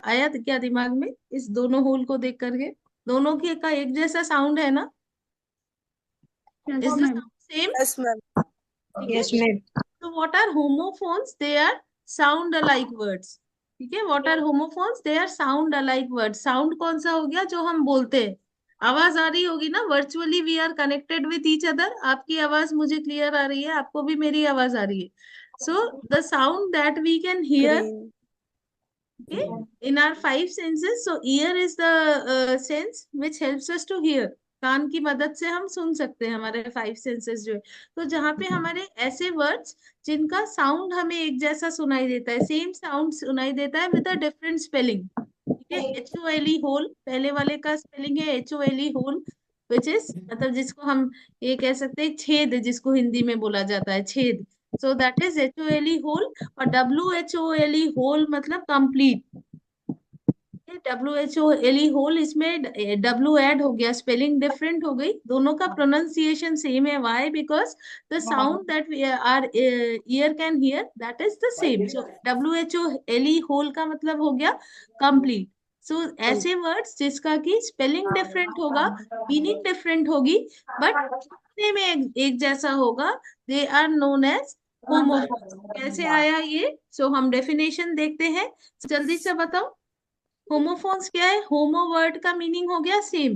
आया तो क्या दिमाग में इस दोनों होल को देख करके? दोनों की का एक जैसा साउंड है ना? Is the sound same? Yes ma'am. ठीक है। Yes ma'am. तो what are homophones? They are sound alike words. ठीक है, what are homophones? They are sound alike words. Sound कौन सा हो गया? जो हम बोलते हैं। आवाज आ रही होगी ना? Virtually we are connected with each other. आपकी आवाज मुझे क्लियर आ रही है, आपको भी मेरी आवाज आ रही है। So the sound that we can hear, green. okay, in our five senses. So ear is the sense which helps us to hear. कान की मदद से हम सुन सकते हैं, हमारे फाइव सेंसेस जो है। तो जहाँ पे हमारे ऐसे वर्ड्स जिनका साउंड हमें एक जैसा सुनाई देता है, सेम साउंड सुनाई देता है विद अ डिफरेंट स्पेलिंग। ठीक है, HOLE होल पहले वाले का स्पेलिंग है, HOLE होल, विच इज मतलब जिसको हम ये कह सकते हैं छेद, जिसको हिंदी में बोला जाता है छेद। So that is HOLE hole. और WHOLE होल मतलब कंप्लीट। WHOLE होल, इसमें डब्ल्यू ऐड हो गया, स्पेलिंग डिफरेंट हो गई, दोनों का प्रोनाउंसिएशन सेम है। Why? Because the sound that our ear can hear that is the same. So WHOLE whole का मतलब हो गया कंप्लीट। सो ऐसे वर्ड्स जिसका की स्पेलिंग डिफरेंट होगा, मीनिंग डिफरेंट होगी, बट दिखने में एक जैसा होगा, they are known as homophones. कैसे आया ये? सो हम डेफिनेशन देखते हैं, जल्दी से बताओ। होमोफोन्स क्या है? होमो वर्ड का मीनिंग हो गया same.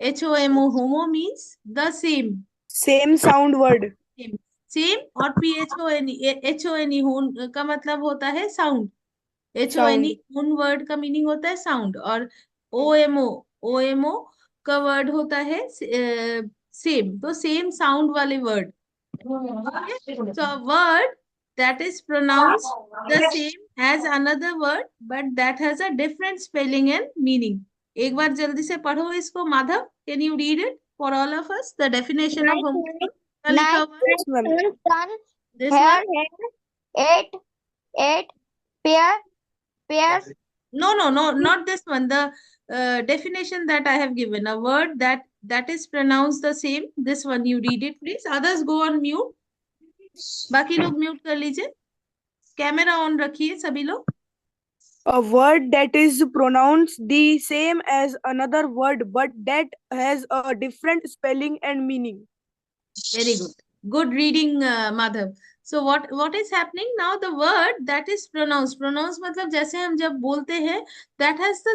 HOMO, homo means the same. Same sound word. Same. Same. और PHONE होन का मतलब होता है साउंड। HONE sound. होन वर्ड का मीनिंग होता है साउंड। और OMO, OMO का वर्ड होता है सेम। तो सेम साउंड वाले word. Okay? So a word that is pronounced the same as another word but that has a different spelling and meaning. एक बार जल्दी से पढ़ो इसको Madhav. Can you read it for all of us? The definition of Nine, homophone का लिखा हुआ है। Yes ma'am. son, This one? hair, eight, eight, pair, pairs, No, no, no, not this one. The definition that I have given, a word that is pronounced the same. This one you read it, please. Others go on mute. बाकी लोग mute कर लीजिए, camera on रखिए सभी लोग। A word that is pronounced the same as another word but that has a different spelling and meaning. Very good. Good reading, Madhav. So what is happening now? The word that is pronounced, pronounce मतलब जैसे हम जब बोलते हैं, that has the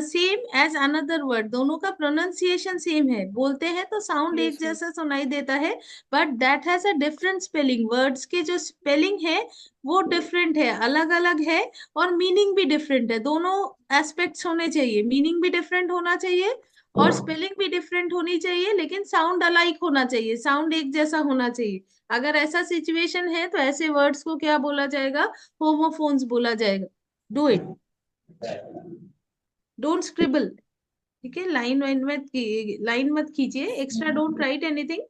same as another word. दोनों का pronunciation same है। बोलते हैं तो sound एक Yes ma'am. जैसा सुनाई देता है, but that has a different spelling. Words के जो spelling है वो different है, अलग अलग है, और meaning भी different है। दोनों aspects होने चाहिए, meaning भी different होना चाहिए और स्पेलिंग भी डिफरेंट होनी चाहिए, लेकिन साउंड अलाइक होना चाहिए, साउंड एक जैसा होना चाहिए। अगर ऐसा सिचुएशन है तो ऐसे वर्ड्स को क्या बोला जाएगा? होमोफोन्स बोला जाएगा। Do it, don't scribble. ठीक है, लाइन मत खींचिए, extra don't write anything.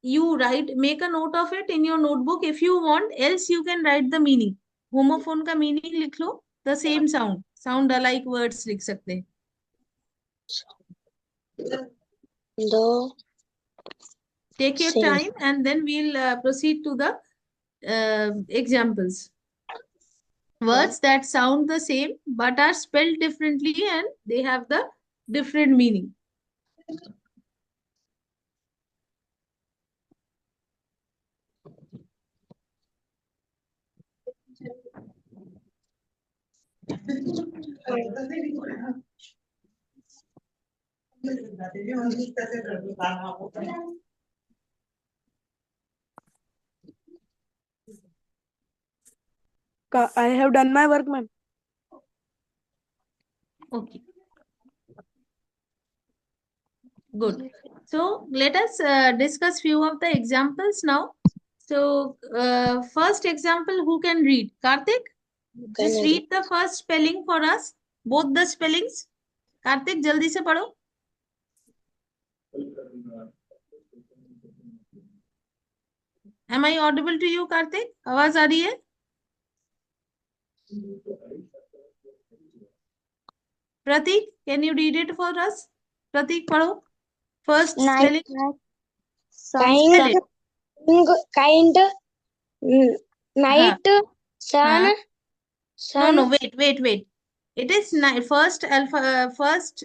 You write, make a note of it in your notebook if you want, else you can write the meaning. Homophone का मीनिंग लिख लो, the same sound, sound alike words लिख सकते हैं। दो, Take your same. time and then we'll proceed to the examples. Words that sound the same but are spelled differently and they have the different meaning. I have done my work ma'am. Okay, good. So let us discuss few of the examples now. So first example, who can read? Karthik, just read the first spelling for us, both the spellings. Karthik, जल्दी से पढ़ो। Am I audible to you, Karthik? आवाज आ रही है? Pratik, can you read it for us? Pratik, पढ़ो first Night, spelling. kind, Spell it. kind, हाँ night, sun, हाँ। No, sun, no, wait, wait, wait. It is first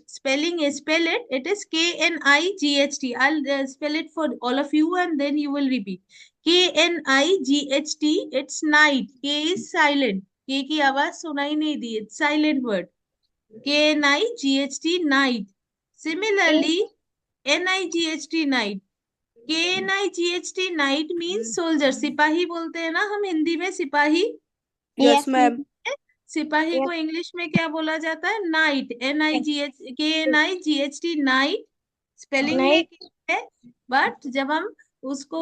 spelling is spell it. It is Knight. I'll spell it for all of you and then you will repeat. Knight. It's night. K is silent. K की आवाज सुनाई नहीं दी. It's silent word. Knight. Night. Similarly, Night. Night. Knight. Night means soldier. सिपाही बोलते हैं ना हम हिंदी में सिपाही. Yes ma'am. सिपाही को इंग्लिश में क्या बोला जाता है? नाइट. Knight. नाइट. स्पेलिंग में है बट जब हम उसको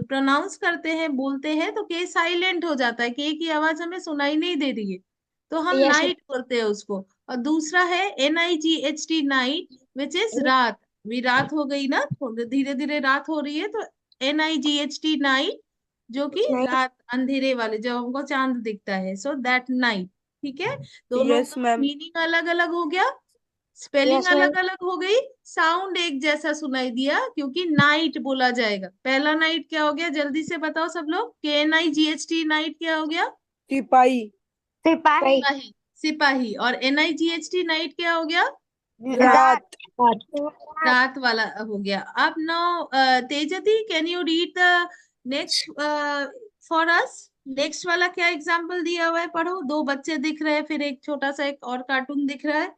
प्रोनाउंस करते हैं बोलते हैं तो के साइलेंट हो जाता है. के की आवाज हमें सुनाई नहीं दे रही है तो हम नाइट बोलते हैं उसको. और दूसरा है Night. नाइट विच इज रात. भी रात हो गई ना, धीरे धीरे रात हो रही है तो Night. नाइट जो कि रात अंधेरे वाले जब हमको चांद दिखता है. So that night. ठीक है. दोनों यस का मैम. मीनिंग अलग अलग हो गया. स्पेलिंग अलग अलग हो गई. साउंड एक जैसा सुनाई दिया क्योंकि नाइट बोला जाएगा. पहला नाइट क्या हो गया जल्दी से बताओ सब लोग. Knight. नाइट क्या हो गया? सिपाही. सिपाही. सिपाही. सिपाही. और Night. नाइट क्या हो गया? रात. रात वाला हो गया. अब नाउ तेजती can you read the next for us. Next वाला क्या एग्जांपल दिया हुआ है पढ़ो. दो बच्चे दिख रहे हैं फिर एक छोटा सा एक और कार्टून दिख रहा है.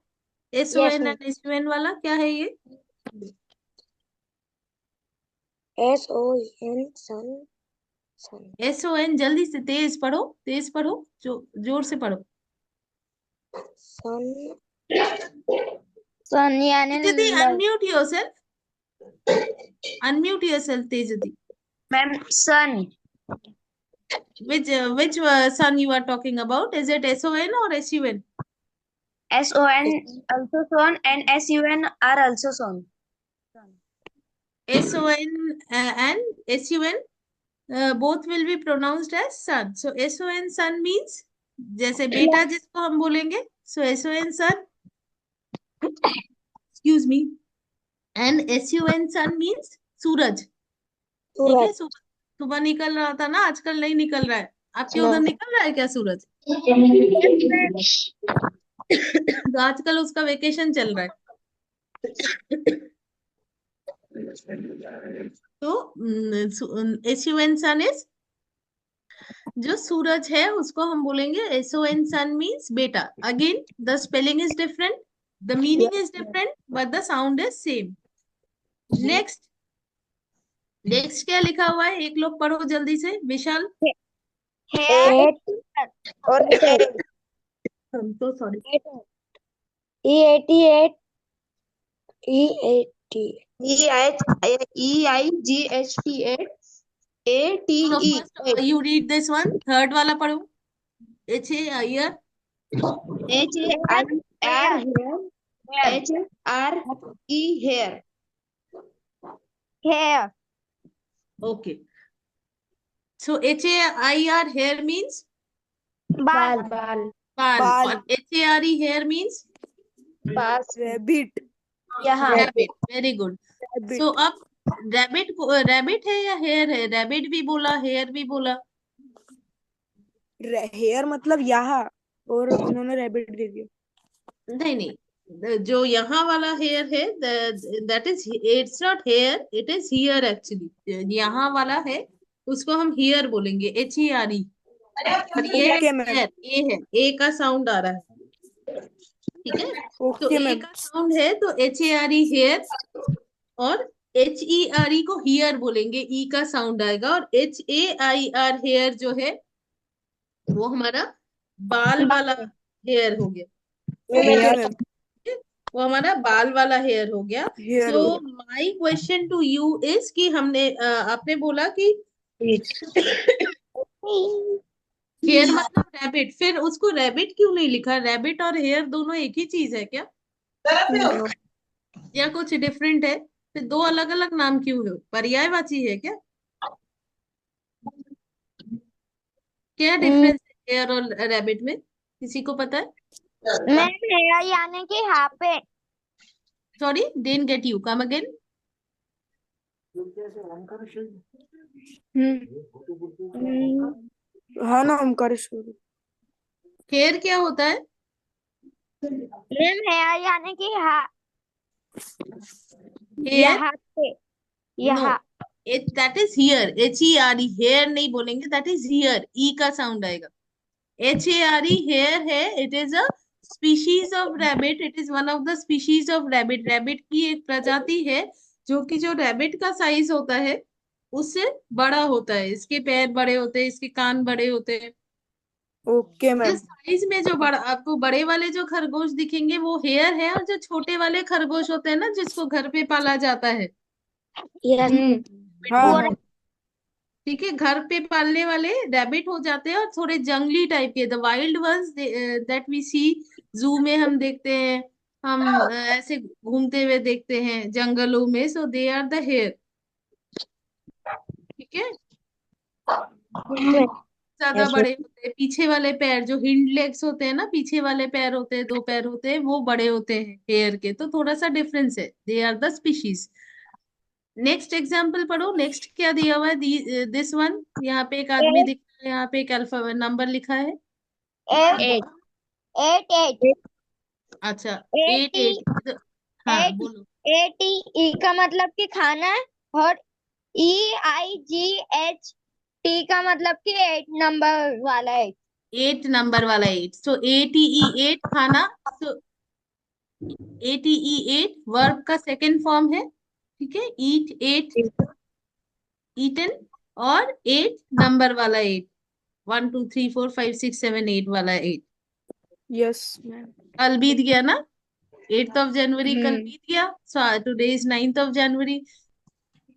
SON एंड SUN वाला क्या है ये? SON सन. SON. जल्दी से तेज पढ़ो. तेज पढ़ो. जोर से पढ़ो. सन. सन यानी तेजती अनम्यूट योरसेल्फ. अनम्यूट योरसेल्फ तेजती. Ma'am sun. Which sun you are talking about? Is it SON or SUN? SON also son and SUN are also son. SON and SUN both will be pronounced as sun. So SON sun means जैसे बेटा जिसको हम बोलेंगे. So SON sun. Excuse me. And SUN sun means सूरज. ठीक है. सुबह निकल रहा था ना, आजकल नहीं निकल रहा है. आपके उधर निकल रहा है क्या सूरज? तो आजकल उसका वेकेशन चल रहा है. तो SUN सन इज जो सूरज है उसको हम बोलेंगे SON सन मीन्स बेटा. Again the spelling is different, the meaning is different but the sound is same. Next. Next क्या लिखा हुआ है एक लोग पढ़ो जल्दी से. विशाल. और I'm so sorry. E88 No, first you read this one. Third वाला पढ़ो. HAIR. HRE hair. Okay. So HAIR hair means बाल. bal. Bal. और HARE hair means rabbit. rabbit. Very good. Rabbit. So अब रैबिट है या hair है? Rabbit भी बोला हेयर भी बोला. हेयर मतलब यहाँ और उन्होंने रैबिट दे दिया. नहीं नहीं. जो यहाँ वाला हेयर है that is it's not here, it is here actually. यहाँ वाला है उसको हम हियर बोलेंगे. HERE. और ये ओके मैम. हेयर. ए है. ए का साउंड आ रहा है. ठीक है. तो ओके ए मैम. का साउंड है तो HARE हेयर. और HERE को हियर बोलेंगे. ई का साउंड आएगा. और HAIR हेयर जो है वो हमारा बाल वाला हेयर हो गया. Okay ma'am. वो हमारा बाल वाला हेयर हो गया. हेयर सो हो my question to you is कि हमने आपने बोला कि हेयर मतलब रैबिट. फिर उसको रैबिट क्यों नहीं लिखा? रैबिट और हेयर दोनों एक ही चीज है क्या या कुछ डिफरेंट है? फिर दो अलग अलग नाम क्यों है? पर्यायवाची है क्या? क्या डिफरेंस है हेयर और रैबिट में? किसी को पता है? मैम हेयर यानी कि यहाँ पे. Sorry didn't get you. Come again. हाँ ना ओमकारेश्वर. हेयर क्या होता है? मैम हेयर यानी कि हेयर यहाँ पे, नो, यहाँ। That is here, HERE, hair नहीं बोलेंगे, दैट इज हियर, ई का साउंड आएगा। HARE हेयर है, it is a species of rabbit, it is one of the species of rabbit. Rabbit की एक प्रजाति है जो कि जो रैबिट का साइज होता है उससे बड़ा होता है, इसके पैर बड़े होते हैं, इसके कान बड़े होते हैं। ओके जिस मैम। साइज में जो बड़ा आपको बड़े वाले जो खरगोश दिखेंगे वो हेयर है, और जो छोटे वाले खरगोश होते हैं ना जिसको घर पे पाला जाता है, यस। हाँ वो मैम। ठीक है, घर पे पालने वाले रैबिट हो जाते हैं, और थोड़े जंगली टाइप के, the wild ones that we see, zoo में हम देखते हैं, हम ऐसे घूमते हुए देखते हैं जंगलों में, सो दे आर द हेयर। ठीक है, ज्यादा बड़े होते हैं, पीछे वाले पैर जो हिंड लेग्स होते हैं ना, पीछे वाले पैर होते हैं, दो पैर होते हैं, वो बड़े होते हैं हेयर के, तो थोड़ा सा डिफरेंस है, they are the species. Next example पढ़ो, नेक्स्ट क्या दिया हुआ है, दिस वन, यहाँ पे एक आदमी दिख रहा है, यहाँ पे एक अल्फा नंबर लिखा है। एट, एट, अच्छा, एट एटी, एट, हाँ एट, बोलो। एटी। ई का मतलब कि खाना है, और EIGHT का मतलब कि 8 नंबर वाला है। 8 नंबर वाला 8, सो ATE 8 खाना, सो ATE 8 वर्ब का सेकेंड फॉर्म है। ठीक है, ईट 8, ईटन, और 8 नंबर वाला 8, 1 2 3 4 5 6 7 8 वाला 8। Yes ma'am. कल बीत गया ना, 8th ऑफ जनवरी कल बीत गया, so today is 9th of January.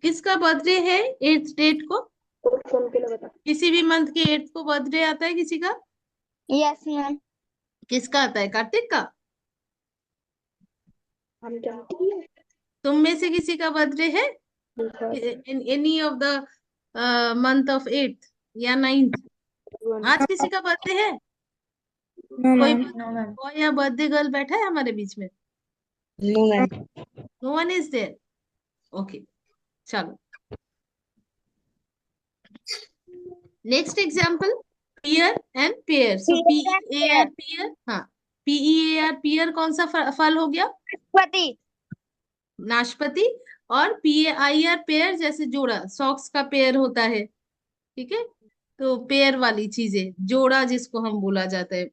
किसका बर्थडे है 8th डेट को? किसी भी मंथ के 8th को बर्थडे आता है किसी का? Yes ma'am. किसका आता है, कार्तिक का? तुम में से किसी का बर्थडे है in any of the month of 8th या 9th? आज किसी का बर्थडे है? नो कोई मैम। बॉय या बर्थडे गर्ल बैठा है हमारे बीच में? No ma'am. No one is there, okay, चलो। Next example, pear and pair, so PEAR pear, हाँ, PEAR पेयर कौन सा फल हो गया? पति। नाशपाती। और PAIR पेयर, जैसे जोड़ा, सॉक्स का पेयर होता है, ठीक है, तो पेयर वाली चीजें, जोड़ा जिसको हम बोला जाता है,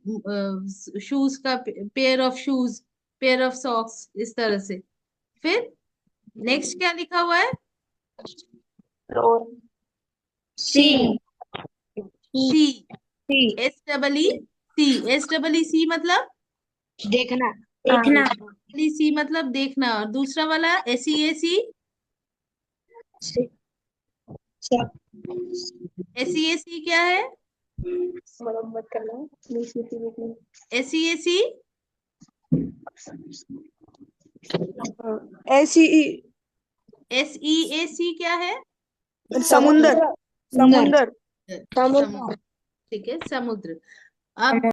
शूज का pair of shoes, pair of socks, इस तरह से। फिर नेक्स्ट क्या लिखा हुआ है? सी। सी, SEEC मतलब देखना, देखना। सी मतलब देखना, और दूसरा वाला SEAC, SEAC क्या है? SEAC SEE SEAC क्या है? समुंदर। समुंदर। समुद्र, ठीक है, समुद्र। अब